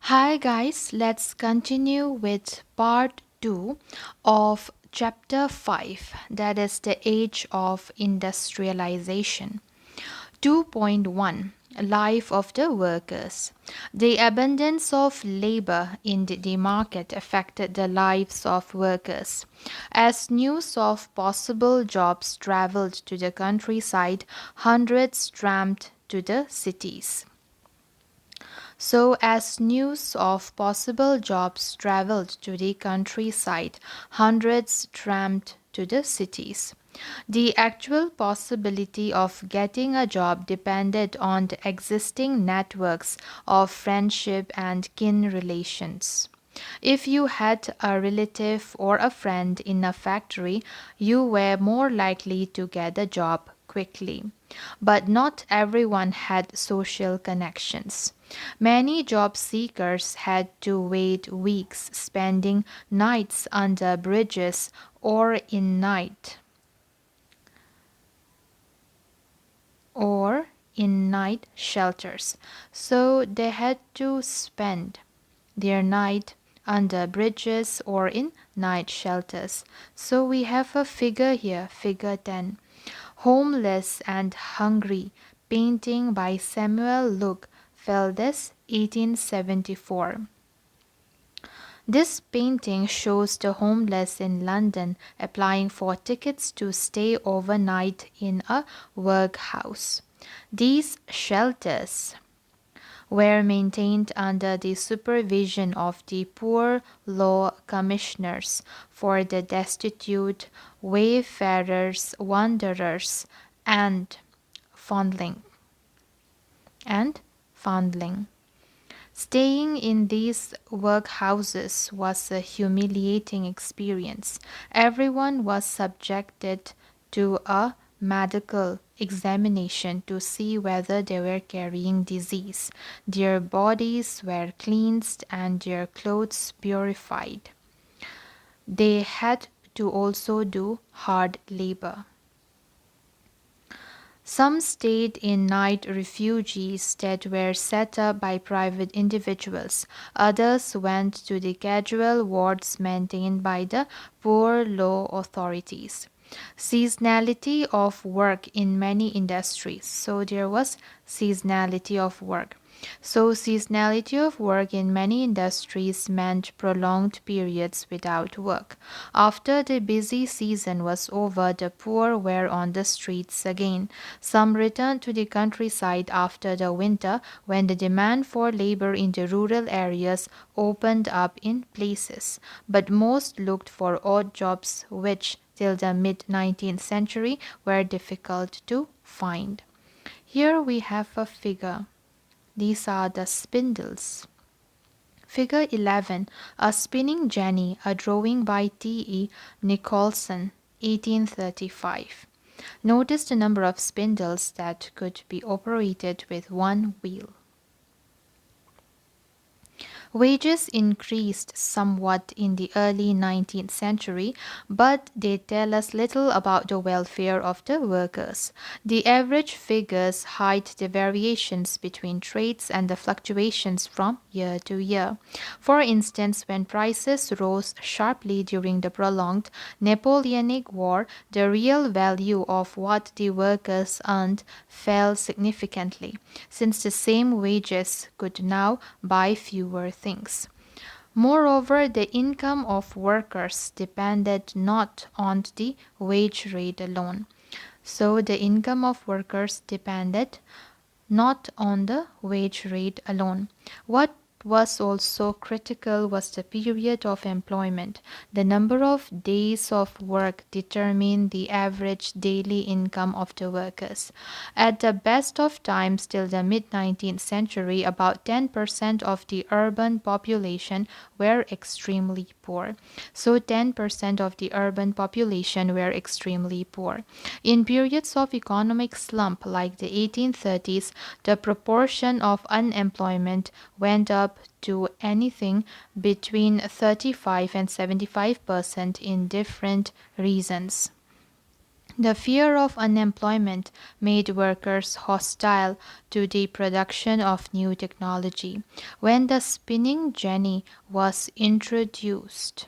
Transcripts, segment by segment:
Hi guys, let's continue with part 2 of chapter 5, that is the age of industrialization. 2.1 Life of the workers. The abundance of labor in the market affected the lives of workers. As news of possible jobs traveled to the countryside, hundreds tramped to the cities. So, as news of possible jobs traveled to the countryside, hundreds tramped to the cities. The actual possibility of getting a job depended on the existing networks of friendship and kin relations. If you had a relative or a friend in a factory, you were more likely to get a job quickly. But not everyone had social connections. Many job seekers had to wait weeks, spending nights under bridges or in night shelters. So they had to spend their night under bridges or in night shelters. So we have a figure here, figure 10. Homeless and Hungry, painting by Samuel Luke Feldes, 1874. This painting shows the homeless in London applying for tickets to stay overnight in a workhouse. These shelters were maintained under the supervision of the Poor Law Commissioners for the destitute, wayfarers, wanderers, and foundling and foundling. Staying in these workhouses was a humiliating experience. Everyone was subjected to a medical examination to see whether they were carrying disease. Their bodies were cleansed and their clothes purified. They had to also do hard labor. Some stayed in night refuges that were set up by private individuals. Others went to the casual wards maintained by the poor law authorities. Seasonality of work in many industries. So there was seasonality of work. So, seasonality of work in many industries meant prolonged periods without work. After the busy season was over, the poor were on the streets again. Some returned to the countryside after the winter when the demand for labor in the rural areas opened up in places. But most looked for odd jobs, which till the mid 19th century were difficult to find. Here we have a figure. These are the spindles. Figure 11, a spinning jenny, a drawing by T.E. Nicholson, 1835. Notice the number of spindles that could be operated with one wheel. Wages increased somewhat in the early 19th century, but they tell us little about the welfare of the workers. The average figures hide the variations between trades and the fluctuations from year to year. For instance, when prices rose sharply during the prolonged Napoleonic War, the real value of what the workers earned fell significantly, since the same wages could now buy fewer things. Moreover, the income of workers depended not on the wage rate alone. So, the income of workers depended not on the wage rate alone. What was also critical was the period of employment. The number of days of work determined the average daily income of the workers. At the best of times, till the mid 19th century, about 10% of the urban population were extremely poor. So 10% of the urban population were extremely poor. In periods of economic slump like the 1830s, the proportion of unemployment went up to anything between 35 and 75% in different regions. The fear of unemployment made workers hostile to the production of new technology. When the spinning jenny was introduced,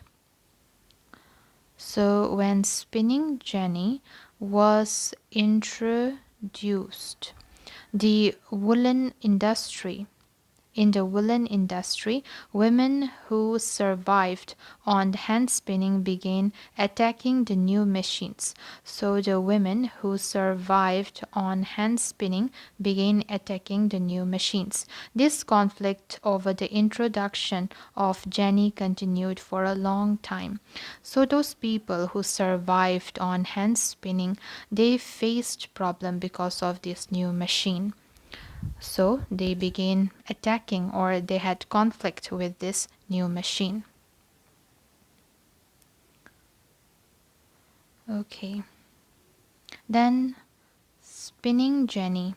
when spinning jenny was introduced, the woolen industry in the woolen industry, women who survived on hand spinning began attacking the new machines. So the women who survived on hand spinning began attacking the new machines. This conflict over the introduction of Jenny continued for a long time. So those people who survived on hand spinning, they faced problem because of this new machine. So they began attacking, or they had conflict with this new machine. Okay. Then spinning jenny.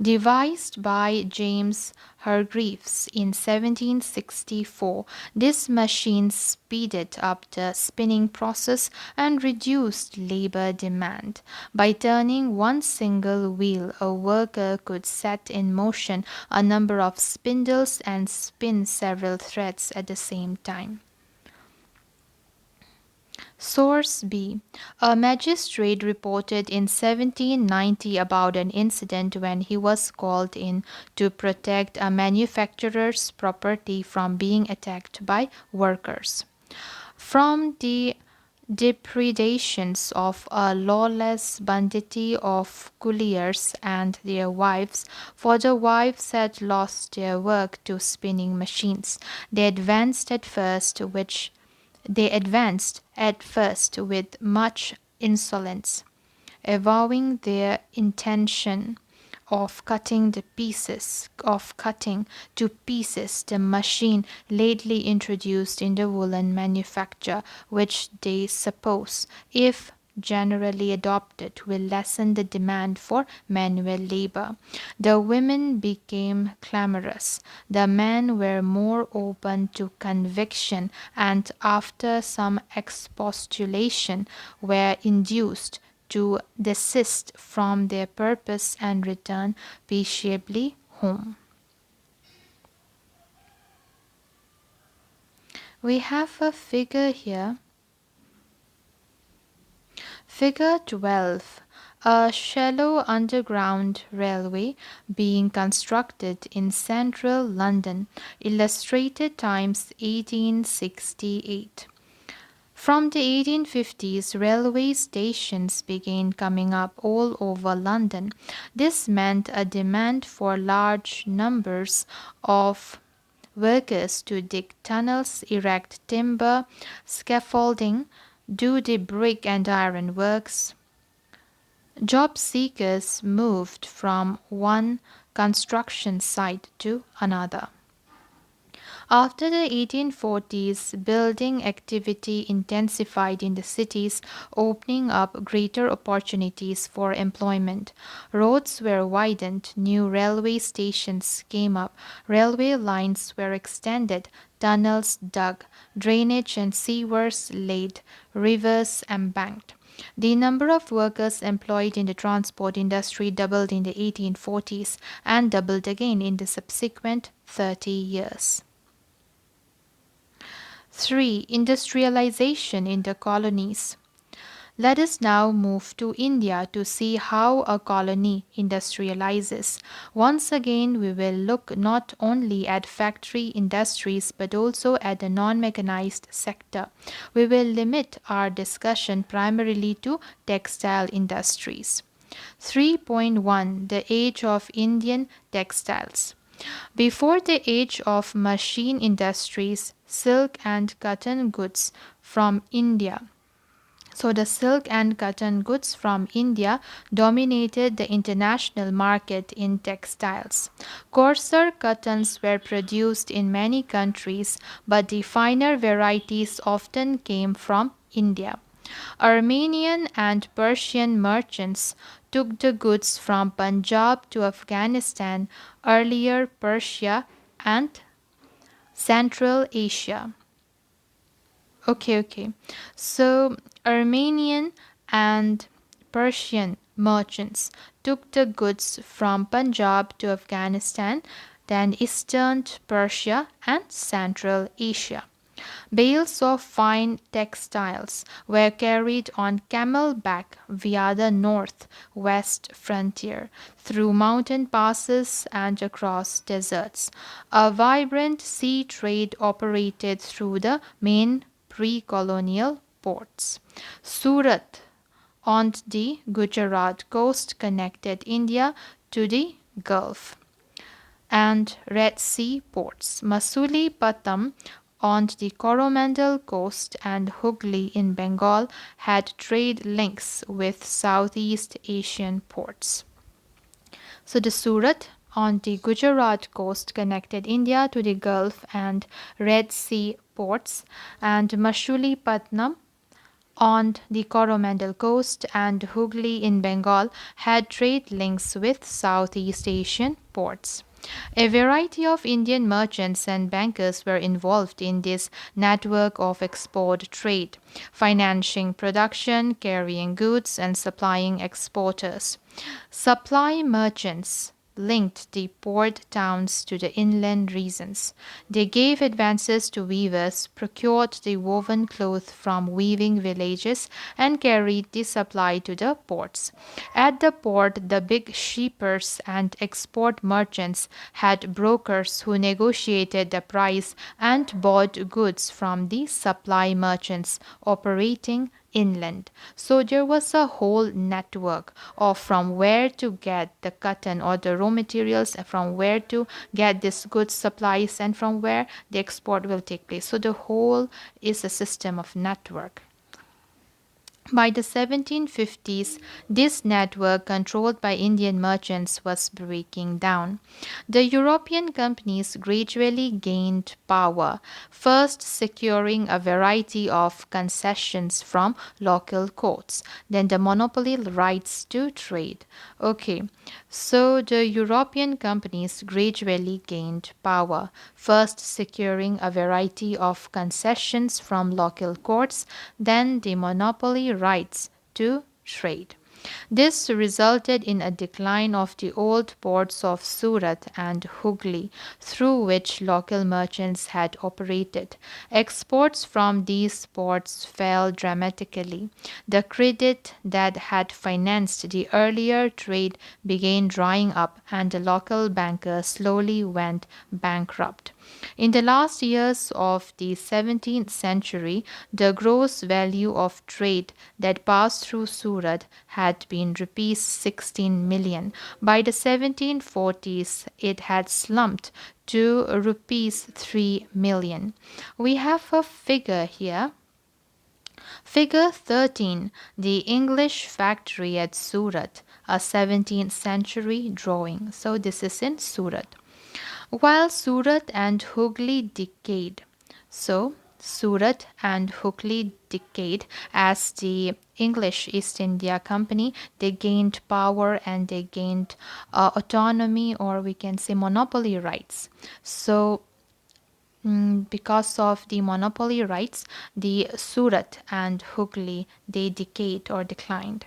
Devised by James Hargreaves in 1764, this machine speeded up the spinning process and reduced labor demand. By turning one single wheel, a worker could set in motion a number of spindles and spin several threads at the same time. Source B. A magistrate reported in 1790 about an incident when he was called in to protect a manufacturer's property from being attacked by workers. From the depredations of a lawless banditti of colliers and their wives, for the wives had lost their work to spinning machines. They advanced at first with much insolence, avowing their intention of cutting to pieces the machine lately introduced in the woolen manufacture, which they suppose, if generally adopted, will lessen the demand for manual labor. The women became clamorous. The men were more open to conviction, and after some expostulation were induced to desist from their purpose and return peaceably home. We have a figure here. Figure 12. A shallow underground railway being constructed in central London. Illustrated Times 1868. From the 1850s, railway stations began coming up all over London. This meant a demand for large numbers of workers to dig tunnels, erect timber, scaffolding, do the brick and iron works. Job seekers moved from one construction site to another. After the 1840s, building activity intensified in the cities, opening up greater opportunities for employment. Roads were widened, new railway stations came up, railway lines were extended, tunnels dug, drainage and sewers laid, rivers embanked. The number of workers employed in the transport industry doubled in the 1840s and doubled again in the subsequent 30 years. 3. Industrialization in the colonies. Let us now move to India to see how a colony industrializes. Once again, we will look not only at factory industries but also at the non-mechanized sector. We will limit our discussion primarily to textile industries. 3.1. The Age of Indian Textiles. Before the age of machine industries, silk and cotton goods from India. So the silk and cotton goods from India dominated the international market in textiles. Coarser cottons were produced in many countries, but the finer varieties often came from India. Armenian and Persian merchants took the goods from Punjab to Afghanistan, earlier Persia and Central Asia. Okay. So Armenian and Persian merchants took the goods from Punjab to Afghanistan, then eastern Persia and Central Asia. Bales of fine textiles were carried on camel-back via the north-west frontier, through mountain passes and across deserts. A vibrant sea trade operated through the main pre-colonial ports. Surat on the Gujarat coast connected India to the Gulf and Red Sea ports. Masulipatam on the Coromandel coast and Hooghly in Bengal had trade links with Southeast Asian ports. So the Surat on the Gujarat coast connected India to the Gulf and Red Sea ports, and Masulipatam on the Coromandel coast and Hooghly in Bengal had trade links with Southeast Asian ports. A variety of Indian merchants and bankers were involved in this network of export trade, financing production, carrying goods, and supplying exporters. Supply merchants linked the port towns to the inland regions. They gave advances to weavers, procured the woven cloth from weaving villages, and carried the supply to the ports. At the port, the big shippers and export merchants had brokers who negotiated the price and bought goods from the supply merchants operating inland. So there was a whole network of from where to get the cotton or the raw materials, from where to get this goods supplies, and from where the export will take place. So the whole is a system of network. By the 1750s, this network, controlled by Indian merchants, was breaking down. The European companies gradually gained power, first securing a variety of concessions from local courts, then the monopoly rights to trade. Okay, so the European companies gradually gained power, first securing a variety of concessions from local courts, then the monopoly rights to trade. This resulted in a decline of the old ports of Surat and Hooghly, through which local merchants had operated. Exports from these ports fell dramatically. The credit that had financed the earlier trade began drying up, and the local bankers slowly went bankrupt. In the last years of the 17th century, the gross value of trade that passed through Surat had been rupees 16 million. By the 1740s, it had slumped to rupees 3 million. We have a figure here. Figure 13, the English factory at Surat, a 17th century drawing. So this is in Surat. While Surat and Hooghly decayed. So Surat and Hooghly decayed as the English East India Company. They gained power and they gained autonomy, or we can say monopoly rights. So because of the monopoly rights, the Surat and Hooghly, they decayed or declined.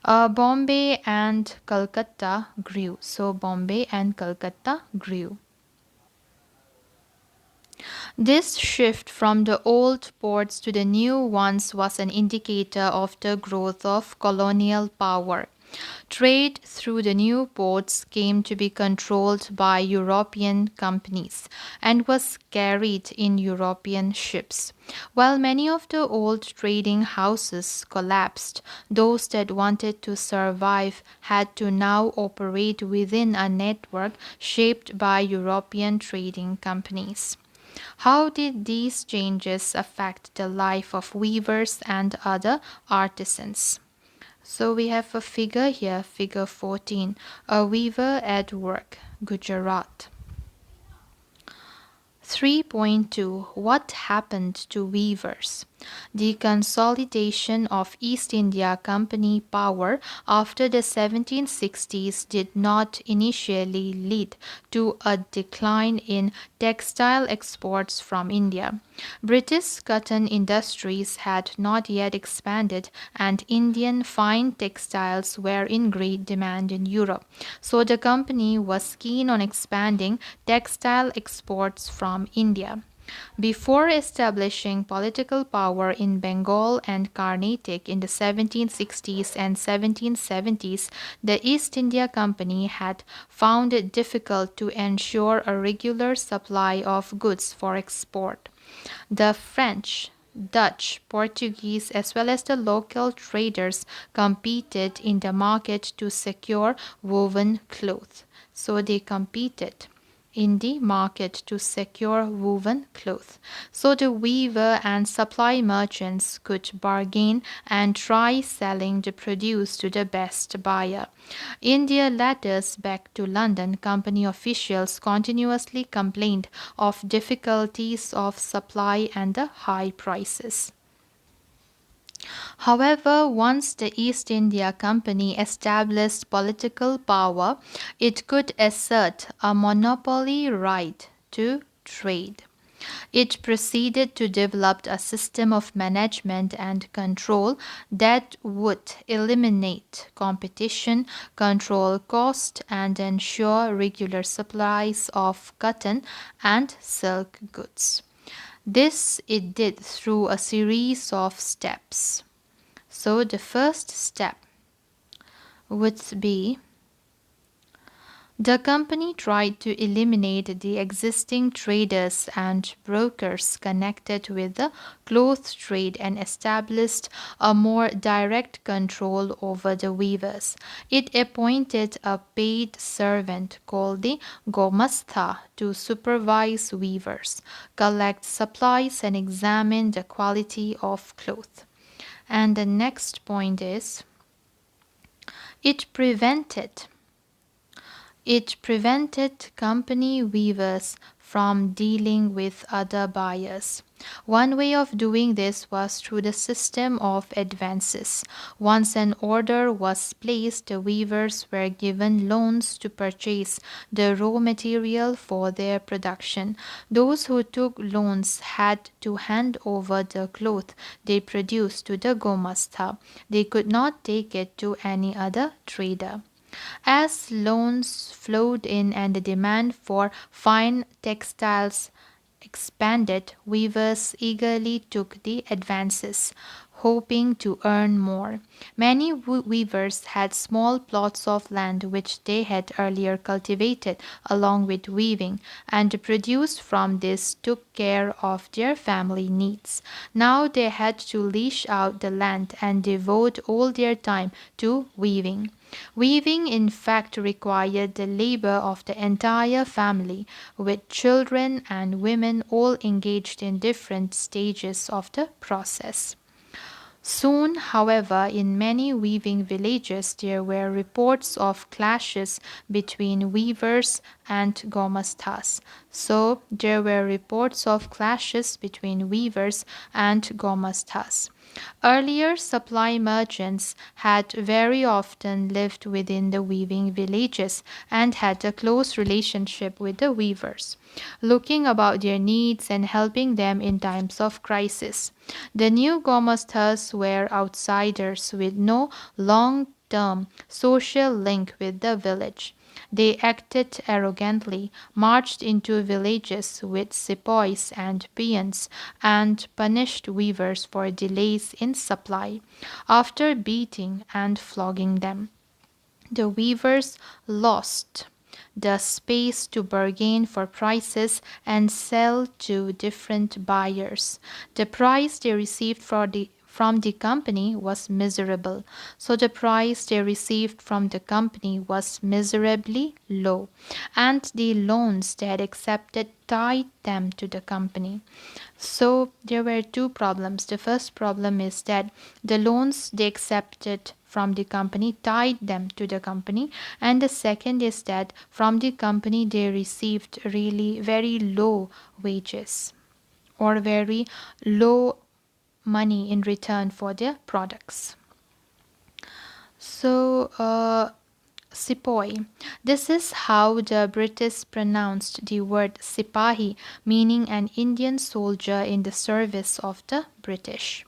Bombay and Calcutta grew. So Bombay and Calcutta grew. This shift from the old ports to the new ones was an indicator of the growth of colonial power. Trade through the new ports came to be controlled by European companies and was carried in European ships. While many of the old trading houses collapsed, those that wanted to survive had to now operate within a network shaped by European trading companies. How did these changes affect the life of weavers and other artisans? So we have a figure here, figure 14, a weaver at work, Gujarat. 3.2 What happened to weavers? The consolidation of East India Company power after the 1760s did not initially lead to a decline in textile exports from India. British cotton industries had not yet expanded, and Indian fine textiles were in great demand in Europe. So the company was keen on expanding textile exports from India. Before establishing political power in Bengal and Carnatic in the 1760s and 1770s, the East India Company had found it difficult to ensure a regular supply of goods for export. The French, Dutch, Portuguese, as well as the local traders competed in the market to secure woven cloth. So they competed in the market to secure woven cloth. So the weaver and supply merchants could bargain and try selling the produce to the best buyer. In their letters back to London, company officials continuously complained of difficulties of supply and the high prices. However, once the East India Company established political power, it could assert a monopoly right to trade. It proceeded to develop a system of management and control that would eliminate competition, control cost, and ensure regular supplies of cotton and silk goods. This it did through a series of steps. So the first step would be the company tried to eliminate the existing traders and brokers connected with the cloth trade and established a more direct control over the weavers. It appointed a paid servant called the Gomastha to supervise weavers, collect supplies, and examine the quality of cloth. And the next point is it prevented it prevented company weavers from dealing with other buyers. One way of doing this was through the system of advances. Once an order was placed, the weavers were given loans to purchase the raw material for their production. Those who took loans had to hand over the cloth they produced to the Gomastha. They could not take it to any other trader. As loans flowed in and the demand for fine textiles expanded, weavers eagerly took the advances, hoping to earn more. Many weavers had small plots of land which they had earlier cultivated along with weaving, and the produce from this took care of their family needs. Now they had to lease out the land and devote all their time to weaving. Weaving, in fact, required the labor of the entire family, with children and women all engaged in different stages of the process. Soon, however, in many weaving villages there were reports of clashes between weavers and gomastas. So there were reports of clashes between weavers and gomastas. Earlier supply merchants had very often lived within the weaving villages and had a close relationship with the weavers, looking about their needs and helping them in times of crisis. The new Gomastas were outsiders with no long term social link with the village. They acted arrogantly, marched into villages with sepoys and peons, and punished weavers for delays in supply, after beating and flogging them. The weavers lost the space to bargain for prices and sell to different buyers. The price they received from the company was miserable. So the price they received from the company was miserably low, and the loans they had accepted tied them to the company. So there were two problems. The first problem is that the loans they accepted from the company tied them to the company, and the second is that from the company they received really very low wages or very low money in return for their products. So, Sepoy. This is how the British pronounced the word Sipahi, meaning an Indian soldier in the service of the British.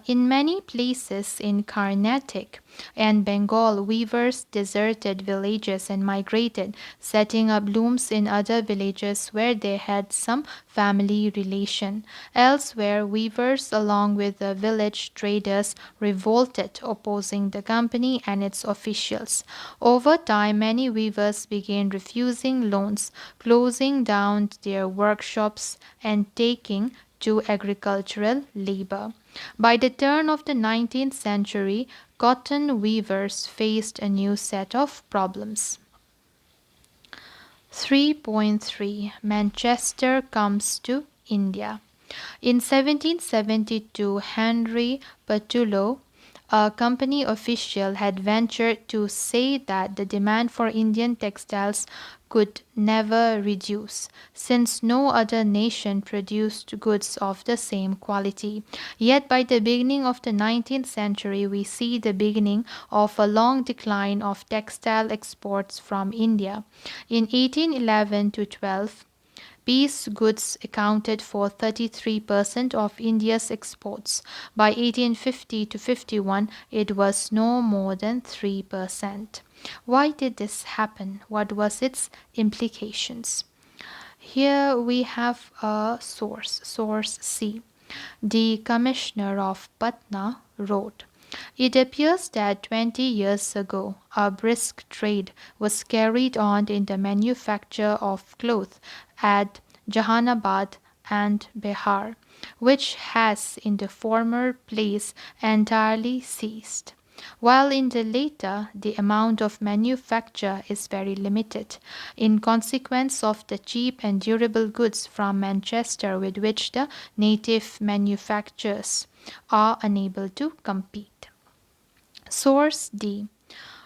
In many places in Carnatic and Bengal, weavers deserted villages and migrated, setting up looms in other villages where they had some family relation. Elsewhere, weavers, along with the village traders, revolted, opposing the company and its officials. Over time, many weavers began refusing loans, closing down their workshops, and taking to agricultural labor. By the turn of the 19th century, cotton weavers faced a new set of problems. 3.3 Manchester comes to India. In 1772, Henry Patullo, a company official, had ventured to say that the demand for Indian textiles could never reduce, since no other nation produced goods of the same quality. Yet by the beginning of the 19th century, we see the beginning of a long decline of textile exports from India. In 1811 to 12, piece goods accounted for 33% of India's exports. By 1850 to 51, it was no more than 3%. Why did this happen? What was its implications? Here we have a source C. The Commissioner of Patna wrote, "It appears that 20 years ago a brisk trade was carried on in the manufacture of cloth at Jahanabad and Behar, which has in the former place entirely ceased, while in the latter the amount of manufacture is very limited, in consequence of the cheap and durable goods from Manchester with which the native manufacturers are unable to compete." Source D.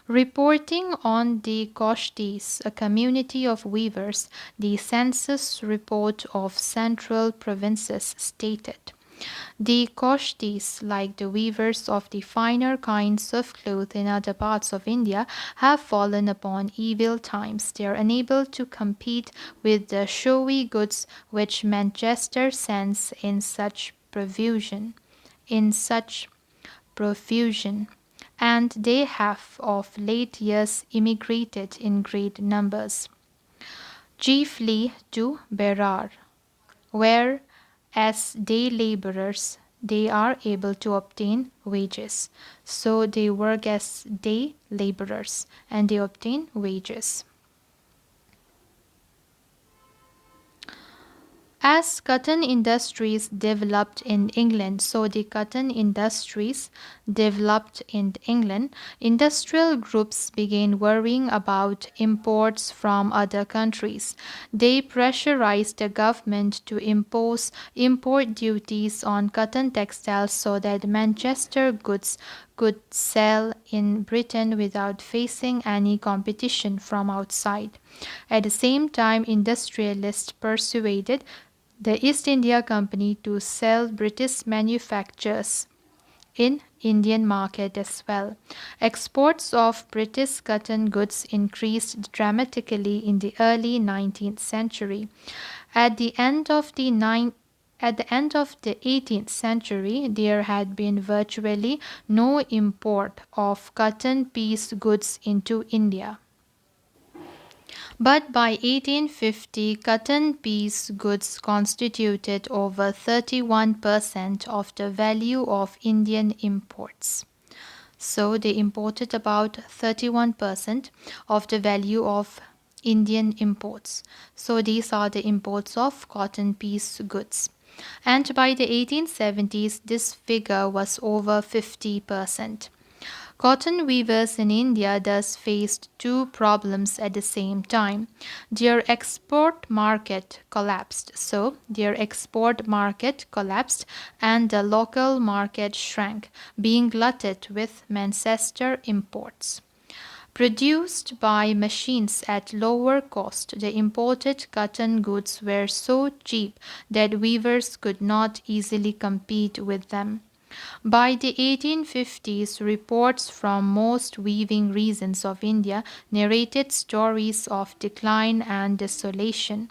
Reporting on the Koshtis, a community of weavers, the census report of central provinces stated, "The Koshtis, like the weavers of the finer kinds of cloth in other parts of India, have fallen upon evil times. They are unable to compete with the showy goods which Manchester sends in such profusion, and they have of late years immigrated in great numbers, chiefly to Berar, where as day laborers they are able to obtain wages. So they work as day laborers and they obtain wages. As cotton industries developed in England, so the cotton industries developed in England, industrial groups began worrying about imports from other countries. They pressurized the government to impose import duties on cotton textiles so that Manchester goods could sell in Britain without facing any competition from outside. At the same time, industrialists persuaded the East India Company to sell British manufactures in Indian market as well. Exports of British cotton goods increased dramatically in the early 19th century. At the end of the 18th century, there had been virtually no import of cotton piece goods into India. But by 1850, cotton piece goods constituted over 31% of the value of Indian imports. So they imported about 31% of the value of Indian imports. So these are the imports of cotton piece goods. And by the 1870s, this figure was over 50%. Cotton weavers in India thus faced two problems at the same time. Their export market collapsed. So, their export market collapsed and the local market shrank, being glutted with Manchester imports. Produced by machines at lower cost, the imported cotton goods were so cheap that weavers could not easily compete with them. By the 1850s, reports from most weaving regions of India narrated stories of decline and desolation.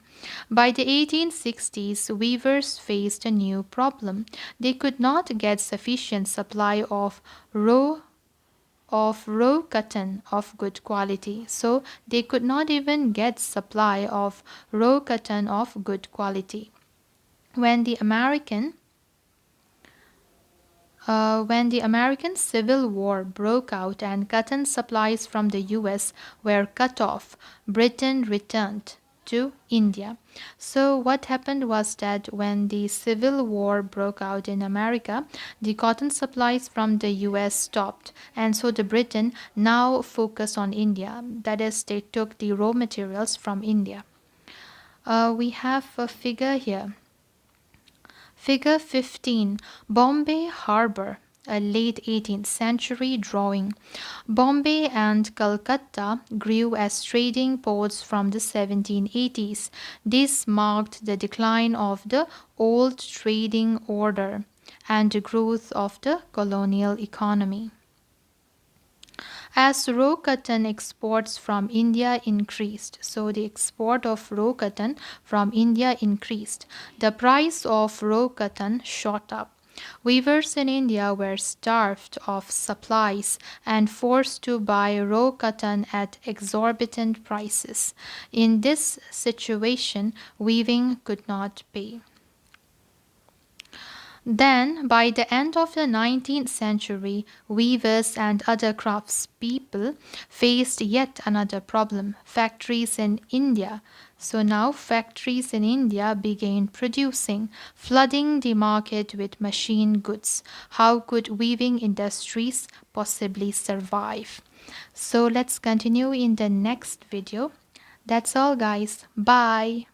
By the 1860s, weavers faced a new problem. They could not get sufficient supply of raw cotton of good quality. So they could not even get supply of raw cotton of good quality. When the American when the American Civil War broke out and cotton supplies from the US were cut off, Britain returned to India. So, what happened was that when the Civil War broke out in America, the cotton supplies from the US stopped, and so the Britain now focused on India. That is, they took the raw materials from India. We have a figure here. Figure 15, Bombay Harbor, a late 18th century drawing. Bombay and Calcutta grew as trading ports from the 1780s. This marked the decline of the old trading order and the growth of the colonial economy. As raw cotton exports from India increased, so the export of raw cotton from India increased, the price of raw cotton shot up. Weavers in India were starved of supplies and forced to buy raw cotton at exorbitant prices. In this situation, weaving could not pay. Then, by the end of the 19th century, weavers and other craftspeople faced yet another problem, factories in India. So now factories in India began producing, flooding the market with machine goods. How could weaving industries possibly survive? So let's continue in the next video. That's all, guys. Bye.